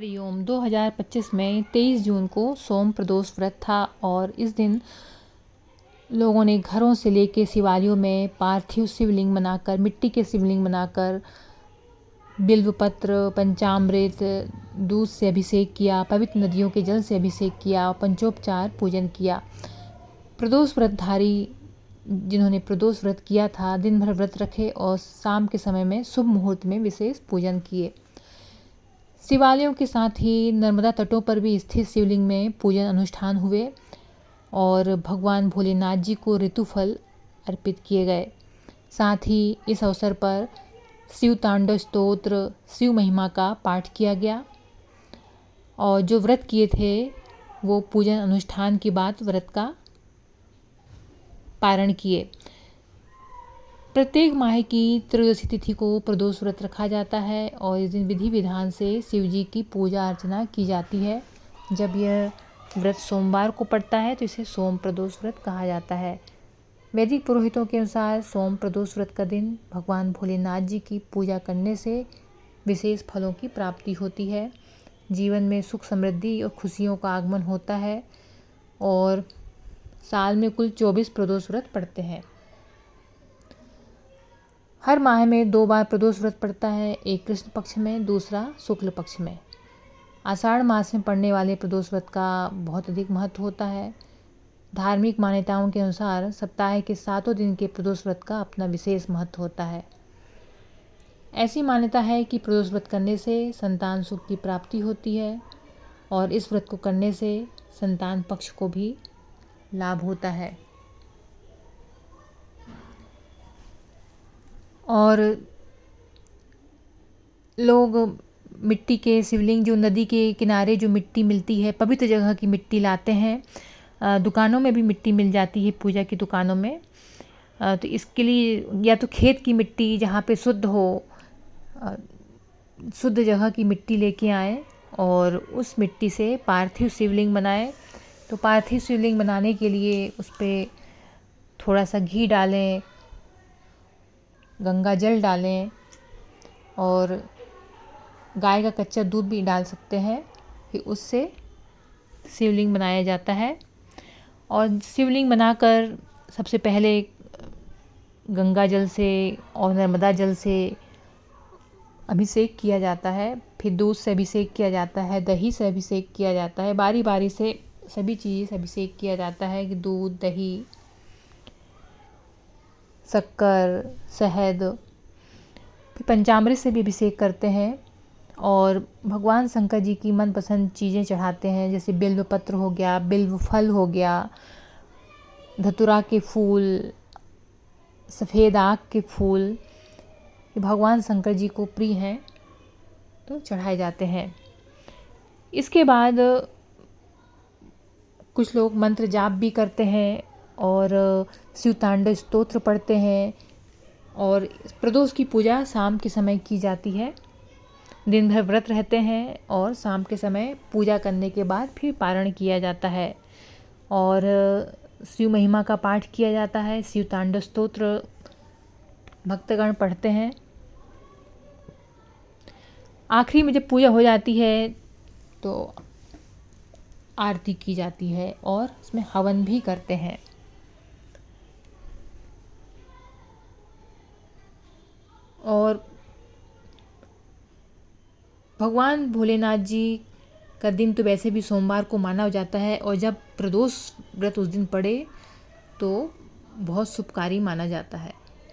हरिओम 2025 में 23 जून को सोम प्रदोष व्रत था और इस दिन लोगों ने घरों से लेकर शिवालयों में पार्थिव शिवलिंग बनाकर, मिट्टी के शिवलिंग बनाकर बिल्वपत्र, पंचामृत, दूध से अभिषेक किया, पवित्र नदियों के जल से अभिषेक किया, पंचोपचार पूजन किया। प्रदोष व्रतधारी जिन्होंने प्रदोष व्रत किया था, दिन भर व्रत रखे और शाम के समय में शुभ मुहूर्त में विशेष पूजन किए। शिवालयों के साथ ही नर्मदा तटों पर भी स्थित शिवलिंग में पूजन अनुष्ठान हुए और भगवान भोलेनाथ जी को ऋतुफल अर्पित किए गए। साथ ही इस अवसर पर शिव तांडव स्तोत्र, शिव महिमा का पाठ किया गया और जो व्रत किए थे वो पूजन अनुष्ठान के बाद व्रत का पारण किए। प्रत्येक माह की त्रयोदशी तिथि को प्रदोष व्रत रखा जाता है और इस दिन विधि विधान से शिव जी की पूजा अर्चना की जाती है। जब यह व्रत सोमवार को पड़ता है तो इसे सोम प्रदोष व्रत कहा जाता है। वैदिक पुरोहितों के अनुसार सोम प्रदोष व्रत का दिन भगवान भोलेनाथ जी की पूजा करने से विशेष फलों की प्राप्ति होती है, जीवन में सुख समृद्धि और खुशियों का आगमन होता है और साल में कुल 24 प्रदोष व्रत पड़ते हैं। हर माह में 2 बार प्रदोष व्रत पड़ता है, एक कृष्ण पक्ष में, दूसरा शुक्ल पक्ष में। आषाढ़ मास में पड़ने वाले प्रदोष व्रत का बहुत अधिक महत्व होता है। धार्मिक मान्यताओं के अनुसार सप्ताह के 7 दिन के प्रदोष व्रत का अपना विशेष महत्व होता है। ऐसी मान्यता है कि प्रदोष व्रत करने से संतान सुख की प्राप्ति होती है और इस व्रत को करने से संतान पक्ष को भी लाभ होता है। और लोग मिट्टी के शिवलिंग, जो नदी के किनारे जो मिट्टी मिलती है, पवित्र जगह की मिट्टी लाते हैं। दुकानों में भी मिट्टी मिल जाती है, पूजा की दुकानों में। तो इसके लिए या तो खेत की मिट्टी जहाँ पे शुद्ध हो, शुद्ध जगह की मिट्टी लेके आएँ और उस मिट्टी से पार्थिव शिवलिंग बनाएं। तो पार्थिव शिवलिंग बनाने के लिए उस पर थोड़ा सा घी डालें, गंगा जल डालें और गाय का कच्चा दूध भी डाल सकते हैं। फिर उससे शिवलिंग बनाया जाता है और शिवलिंग बनाकर सबसे पहले गंगा जल से और नर्मदा जल से अभिषेक किया जाता है। फिर दूध से अभिषेक किया जाता है, दही से अभिषेक किया जाता है। बारी बारी से सभी चीज़ से अभिषेक किया जाता है कि दूध, दही, शक्कर, शहद। फिर पंचामृत से भी अभिषेक करते हैं और भगवान शंकर जी की मनपसंद चीज़ें चढ़ाते हैं, जैसे बिल्व पत्र हो गया, बिल्व फल हो गया, धतूरा के फूल, सफ़ेद आक के फूल। ये भगवान शंकर जी को प्रिय हैं तो चढ़ाए जाते हैं। इसके बाद कुछ लोग मंत्र जाप भी करते हैं और शिव तांडव स्तोत्र पढ़ते हैं और प्रदोष की पूजा शाम के समय की जाती है। दिन भर व्रत रहते हैं और शाम के समय पूजा करने के बाद फिर पारण किया जाता है और शिव महिमा का पाठ किया जाता है। शिव तांडव स्तोत्र भक्तगण पढ़ते हैं। आखिरी में जब पूजा हो जाती है तो आरती की जाती है और इसमें हवन भी करते हैं। और भगवान भोलेनाथ जी का दिन तो वैसे भी सोमवार को माना जाता है और जब प्रदोष व्रत उस दिन पड़े तो बहुत शुभकारी माना जाता है।